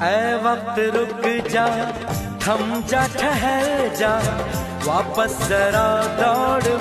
ऐ वक्त रुक जा, थम जा, ठहर जा, वापस जरा दौड़